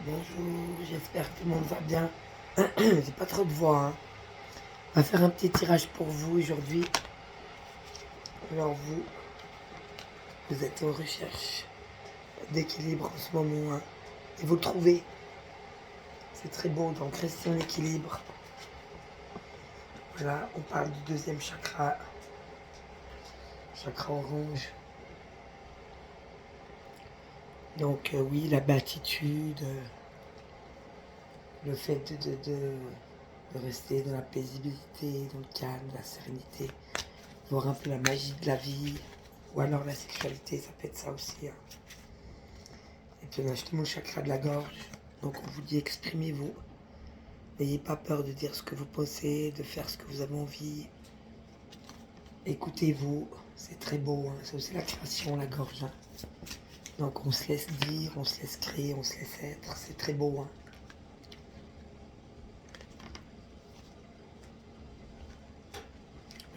Bonjour, j'espère que tout le monde va bien. J'ai pas trop de voix, hein. On va faire un petit tirage pour vous aujourd'hui. Alors vous êtes en recherche d'équilibre en ce moment, hein. Et vous le trouvez. C'est très beau, donc restez en équilibre. Voilà, on parle du deuxième chakra. Chakra orange. Donc oui, la béatitude, le fait de rester dans la paisibilité, dans le calme, la sérénité, voir un peu la magie de la vie, ou alors la sexualité, ça peut être ça aussi, hein. Et puis on a justement le chakra de la gorge, donc on vous dit exprimez-vous, n'ayez pas peur de dire ce que vous pensez, de faire ce que vous avez envie, écoutez-vous, c'est très beau, hein. C'est aussi la création, la gorge, hein. Donc on se laisse dire, on se laisse créer, on se laisse être, c'est très beau, hein.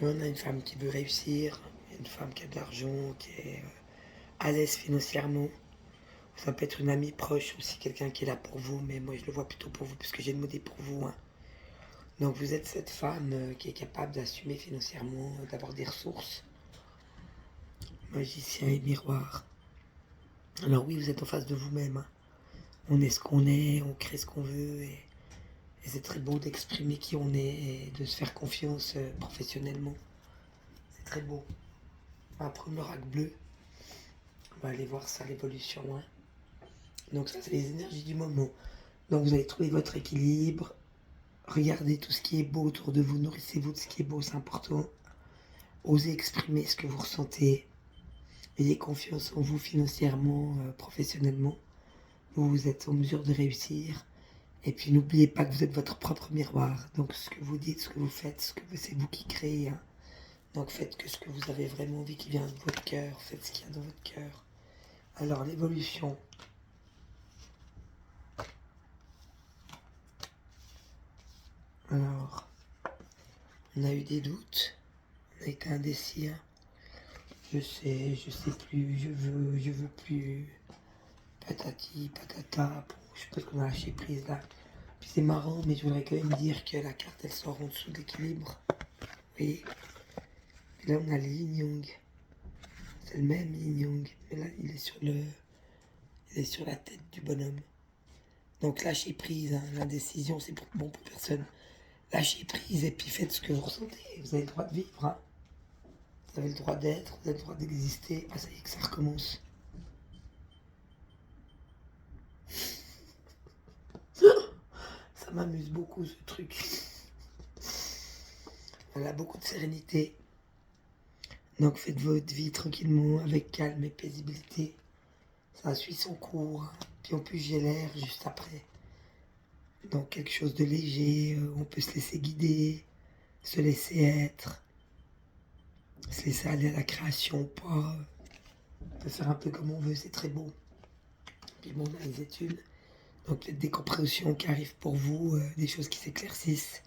On a une femme qui veut réussir, une femme qui a de l'argent, qui est à l'aise financièrement. Ça peut être une amie proche aussi, quelqu'un qui est là pour vous, mais moi je le vois plutôt pour vous, puisque j'ai demandé pour vous, hein. Donc vous êtes cette femme qui est capable d'assumer financièrement, d'avoir des ressources. Magicien et miroir. Alors oui, vous êtes en face de vous-même, hein. On est ce qu'on est, on crée ce qu'on veut, et c'est très beau d'exprimer qui on est et de se faire confiance professionnellement. C'est très beau. Après le rack bleu, on va aller voir ça, l'évolution, hein. Donc ça, c'est les énergies du moment. Donc vous allez trouver votre équilibre. Regardez tout ce qui est beau autour de vous. Nourrissez-vous de ce qui est beau, c'est important. Osez exprimer ce que vous ressentez. Ayez confiance en vous financièrement, professionnellement. Vous êtes en mesure de réussir. Et puis n'oubliez pas que vous êtes votre propre miroir. Donc ce que vous dites, ce que vous faites, c'est vous qui créez, hein. Donc faites que ce que vous avez vraiment envie qui vient de votre cœur. Faites ce qu'il y a dans votre cœur. Alors l'évolution. Alors, on a eu des doutes. On a été indécis, hein. Je sais plus, je veux plus. Patati, patata. Bon, je pense qu'on a lâché prise là. Puis c'est marrant, mais je voudrais quand même dire que la carte elle sort en dessous de l'équilibre. Vous voyez? Et là on a le yin yang. C'est le même yin yang. Mais là il est sur la tête du bonhomme. Donc lâchez prise, hein. L'indécision c'est bon pour personne. Lâchez prise et puis faites ce que vous ressentez. Vous avez le droit de vivre, hein. Vous avez le droit d'être, vous avez le droit d'exister. Ah ça y est que ça recommence. Ça m'amuse beaucoup ce truc. Voilà, beaucoup de sérénité. Donc faites votre vie tranquillement, avec calme et paisibilité. Ça suit son cours. Puis en plus j'ai l'air juste après. Donc quelque chose de léger, on peut se laisser guider, se laisser être, se laisser aller à la création, pas. On peut faire un peu comme on veut, c'est très beau. Puis bon, on a les études. Donc peut-être des compréhensions qui arrivent pour vous, des choses qui s'éclaircissent.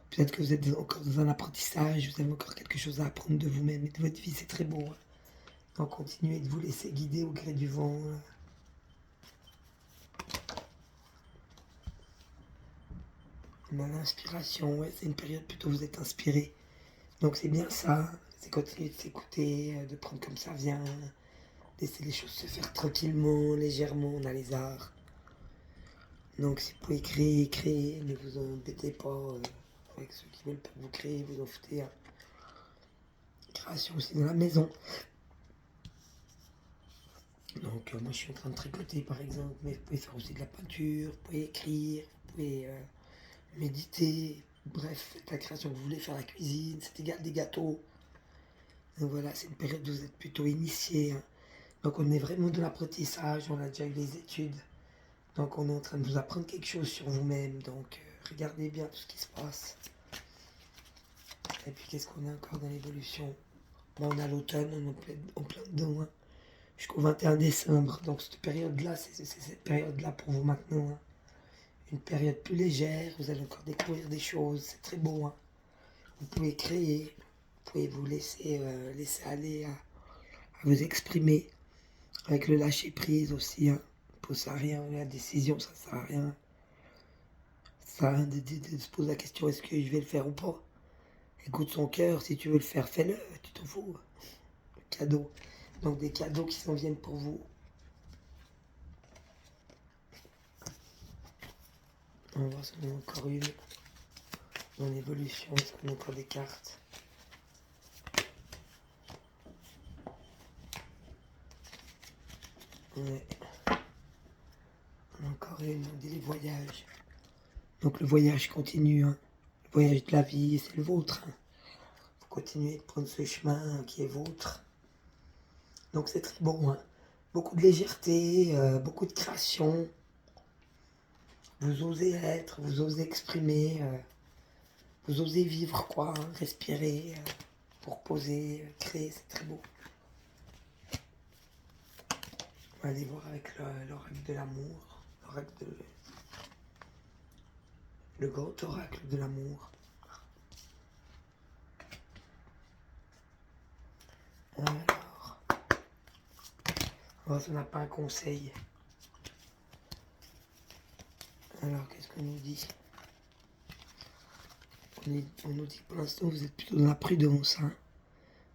Peut-être que vous êtes encore dans un apprentissage, vous avez encore quelque chose à apprendre de vous-même et de votre vie, c'est très beau, hein. Donc continuez de vous laisser guider au gré du vent. On a l'inspiration, ouais, c'est une période plutôt où vous êtes inspiré. Donc c'est bien ça, c'est continuer de s'écouter, de prendre comme ça vient, laisser les choses se faire tranquillement, légèrement, on a les arts. Donc si vous pouvez créer, créer, ne vous embêtez pas avec ceux qui veulent pas que vous créez, vous en foutez, hein. Création aussi dans la maison. Donc moi je suis en train de tricoter par exemple, mais vous pouvez faire aussi de la peinture, vous pouvez écrire, vous pouvez méditer, bref, faites la création que vous voulez, faire la cuisine, c'est égal des gâteaux. Donc voilà, c'est une période où vous êtes plutôt initié, hein. Donc on est vraiment de l'apprentissage, on a déjà eu les études. Donc on est en train de vous apprendre quelque chose sur vous-même. Donc regardez bien tout ce qui se passe. Et puis qu'est-ce qu'on a encore dans l'évolution? Bon, on a l'automne, on est en plein dedans, hein, jusqu'au 21 décembre. Donc cette période-là, c'est cette période-là pour vous maintenant, hein. Une période plus légère, vous allez encore découvrir des choses, c'est très beau, hein. Vous pouvez créer, vous pouvez vous laisser aller à vous exprimer avec le lâcher prise aussi, hein. pousse à rien, la décision, ça sert à rien. Ça sert à rien de se poser la question, est-ce que je vais le faire ou pas? Écoute son cœur, si tu veux le faire, fais-le, tu t'en fous. Cadeau. Donc des cadeaux qui s'en viennent pour vous. On va voir si on a encore une. En évolution, est-ce qu'on a encore des cartes? Ouais. On a encore une, on dit les voyages. Donc le voyage continue, hein. Le voyage de la vie, c'est le vôtre. Hein. Vous continuez de prendre ce chemin qui est vôtre. Donc c'est très bon. Hein. Beaucoup de légèreté, beaucoup de création. Vous osez être, vous osez exprimer, vous osez vivre quoi, hein, respirer, pour poser, créer, c'est très beau. On va aller voir avec l'oracle de l'amour, le grand oracle de l'amour. Alors, on va voir si on n'a pas un conseil. Alors, qu'est-ce qu'on nous dit? On nous dit que pour l'instant, vous êtes plutôt dans la prudence. Hein.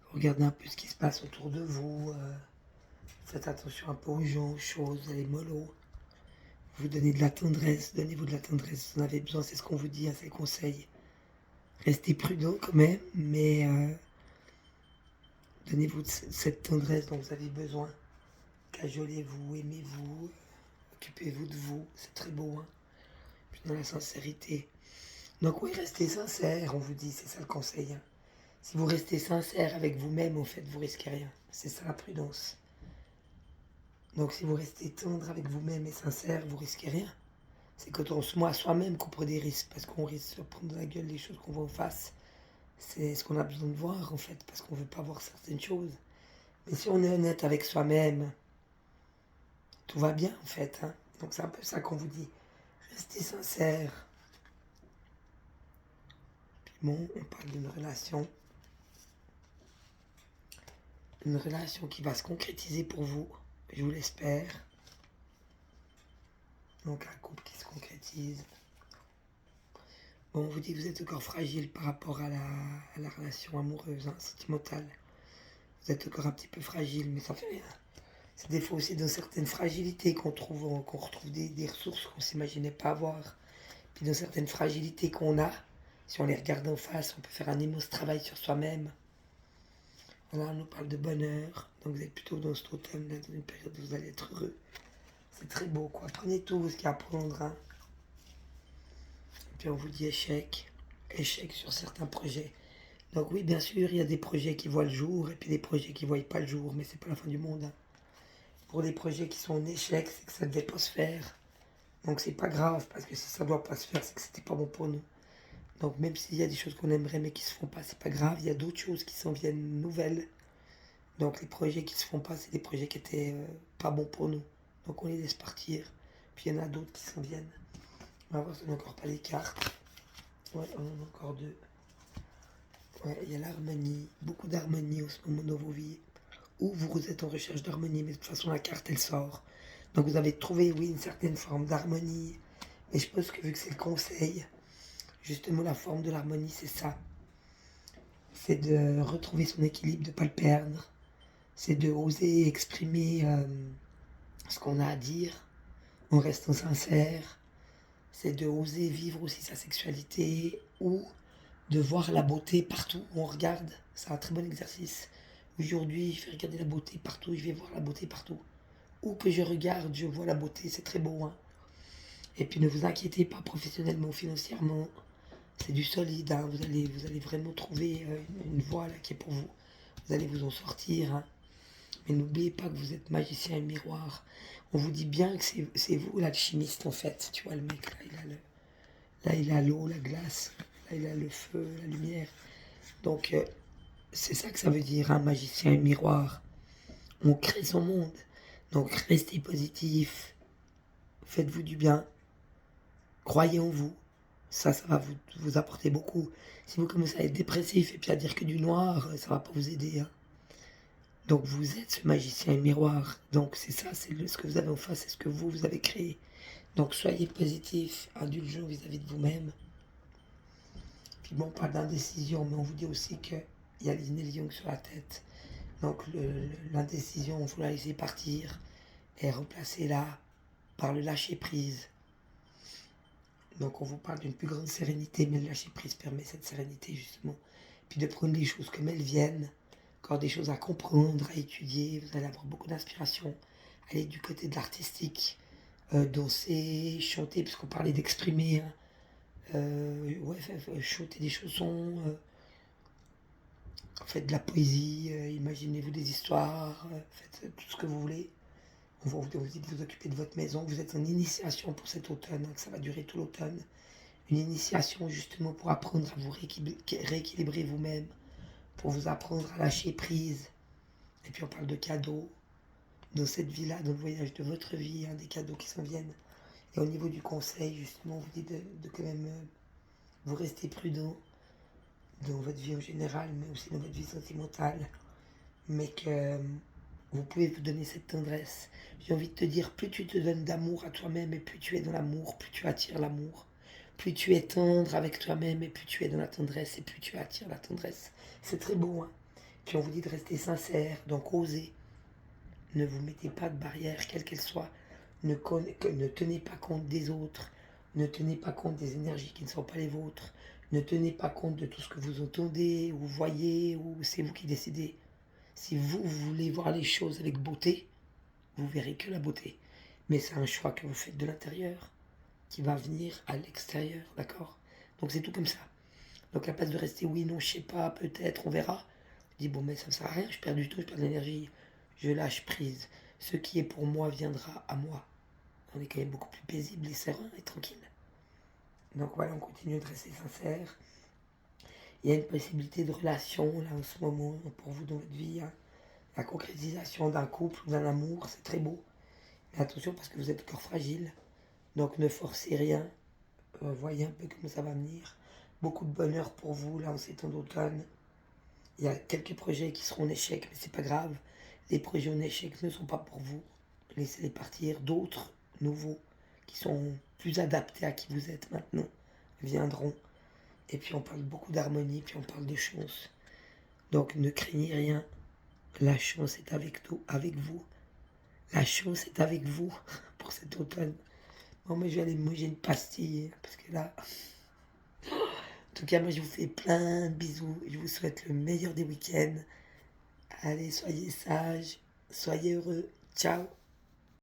Vous regardez un peu ce qui se passe autour de vous. Faites attention un peu aux gens, aux choses, allez mollo. Vous donnez de la tendresse, donnez-vous de la tendresse. Vous en avez besoin, c'est ce qu'on vous dit, hein, c'est le conseil. Restez prudent quand même, mais donnez-vous cette tendresse dont vous avez besoin. Cajolez-vous, aimez-vous, occupez-vous de vous, c'est très beau. Hein. Puis dans la sincérité. Donc oui, restez sincère, on vous dit, c'est ça le conseil. Hein. Si vous restez sincère avec vous-même, en fait, vous risquez rien. C'est ça la prudence. Donc si vous restez tendre avec vous-même et sincère, vous risquez rien. C'est quand on se ment à soi-même qu'on prend des risques, parce qu'on risque de se prendre dans la gueule les choses qu'on voit en face. C'est ce qu'on a besoin de voir, en fait, parce qu'on ne veut pas voir certaines choses. Mais si on est honnête avec soi-même, tout va bien, en fait. Hein. Donc c'est un peu ça qu'on vous dit. Restez sincère. Puis bon, on parle d'une relation. Une relation qui va se concrétiser pour vous, je vous l'espère. Donc un couple qui se concrétise. Bon, on vous dit que vous êtes encore fragile par rapport à la relation amoureuse, hein, sentimentale. Vous êtes encore un petit peu fragile, mais ça fait rien. C'est des fois aussi dans certaines fragilités qu'on retrouve des ressources qu'on ne s'imaginait pas avoir. Puis dans certaines fragilités qu'on a, si on les regarde en face, on peut faire un immense travail sur soi-même. Voilà, on nous parle de bonheur. Donc vous êtes plutôt dans cet automne, là, dans une période où vous allez être heureux. C'est très beau, quoi. Prenez tout ce qu'il y a à prendre. Hein. Et puis on vous dit échec. Échec sur certains projets. Donc oui, bien sûr, il y a des projets qui voient le jour et puis des projets qui ne voient pas le jour, mais c'est pas la fin du monde. Hein. Pour des projets qui sont en échec, c'est que ça ne devait pas se faire. Donc c'est pas grave, parce que si ça ne doit pas se faire, c'est que c'était pas bon pour nous. Donc même s'il y a des choses qu'on aimerait mais qui se font pas, c'est pas grave. Il y a d'autres choses qui s'en viennent nouvelles. Donc les projets qui se font pas, c'est des projets qui étaient pas bons pour nous. Donc on les laisse partir. Puis il y en a d'autres qui s'en viennent. On va voir si on n'a encore pas les cartes. Ouais, on en a encore deux. Ouais, il y a l'harmonie. Beaucoup d'harmonie en ce moment dans vos vies. Ou vous êtes en recherche d'harmonie, mais de toute façon la carte elle sort. Donc vous avez trouvé, oui, une certaine forme d'harmonie. Mais je pense que vu que c'est le conseil, justement la forme de l'harmonie c'est ça. C'est de retrouver son équilibre, de ne pas le perdre. C'est de oser exprimer ce qu'on a à dire en restant sincère. C'est de oser vivre aussi sa sexualité ou de voir la beauté partout où on regarde. C'est un très bon exercice. Aujourd'hui, je vais regarder la beauté partout, je vais voir la beauté partout. Où que je regarde, je vois la beauté, c'est très beau. Hein. Et puis ne vous inquiétez pas professionnellement, financièrement. C'est du solide, hein. Vous allez vraiment trouver une voie là, qui est pour vous. Vous allez vous en sortir. Hein. Mais n'oubliez pas que vous êtes magicien et miroir. On vous dit bien que c'est vous l'alchimiste en fait. Tu vois le mec là, il a l'eau, la glace. Là, il a le feu, la lumière. Donc c'est ça que ça veut dire, un magicien et miroir. On crée son monde. Donc restez positif. Faites-vous du bien. Croyez en vous. Ça va vous apporter beaucoup. Si vous commencez à être dépressif et puis à dire que du noir, ça va pas vous aider. Hein. Donc vous êtes ce magicien miroir. Donc c'est ça, c'est ce que vous avez en face, c'est ce que vous avez créé. Donc soyez positif, indulgent vis-à-vis de vous-même. Puis bon, on parle d'indécision, mais on vous dit aussi qu'il y a l'inélion sur la tête. Donc l'indécision, il faut la laisser partir et remplacer là par le lâcher prise. Donc on vous parle d'une plus grande sérénité, mais le lâcher prise permet cette sérénité justement. Puis de prendre les choses comme elles viennent, encore des choses à comprendre, à étudier, vous allez avoir beaucoup d'inspiration. Aller du côté de l'artistique, danser, chanter, puisqu'on parlait d'exprimer, hein. Chanter des chansons, faites de la poésie, imaginez-vous des histoires, faites tout ce que vous voulez. On va vous dit de vous occuper de votre maison, vous êtes en initiation pour cet automne, hein, que ça va durer tout l'automne. Une initiation justement pour apprendre à vous rééquilibrer vous-même, pour vous apprendre à lâcher prise. Et puis on parle de cadeaux, dans cette vie-là, dans le voyage de votre vie, hein, des cadeaux qui s'en viennent. Et au niveau du conseil, justement, on vous dit de quand même vous rester prudent dans votre vie en général, mais aussi dans votre vie sentimentale. Mais que vous pouvez vous donner cette tendresse. J'ai envie de te dire, plus tu te donnes d'amour à toi-même et plus tu es dans l'amour, plus tu attires l'amour. Plus tu es tendre avec toi-même et plus tu es dans la tendresse et plus tu attires la tendresse. C'est très beau, hein. Puis on vous dit de rester sincère, donc osez. Ne vous mettez pas de barrière, quelle qu'elle soit. Ne tenez pas compte des autres. Ne tenez pas compte des énergies qui ne sont pas les vôtres. Ne tenez pas compte de tout ce que vous entendez ou voyez ou c'est vous qui décidez. Si vous voulez voir les choses avec beauté, vous verrez que la beauté. Mais c'est un choix que vous faites de l'intérieur qui va venir à l'extérieur, d'accord? Donc c'est tout comme ça. Donc à la place de rester oui, non, je sais pas, peut-être, on verra. Je dis bon, mais ça ne sert à rien, je perds du temps, je perds de l'énergie. Je lâche prise. Ce qui est pour moi viendra à moi. On est quand même beaucoup plus paisible et serein et tranquille. Donc voilà, on continue de rester sincère. Il y a une possibilité de relation là en ce moment pour vous dans votre vie, hein. La concrétisation d'un couple ou d'un amour, c'est très beau. Mais attention parce que vous êtes corps fragile. Donc ne forcez rien. Voyez un peu comment ça va venir. Beaucoup de bonheur pour vous là en ces temps d'automne. Il y a quelques projets qui seront en échec, mais c'est pas grave. Les projets en échec ne sont pas pour vous. Laissez-les partir. D'autres, nouveaux, qui sont plus adaptés à qui vous êtes maintenant, viendront. Et puis on parle beaucoup d'harmonie, puis on parle de chance. Donc ne craignez rien. La chance est avec nous, avec vous. La chance est avec vous pour cet automne. Bon, mais je vais aller manger une pastille, parce que là... En tout cas, moi, je vous fais plein de bisous. Je vous souhaite le meilleur des week-ends. Allez, soyez sages, soyez heureux. Ciao.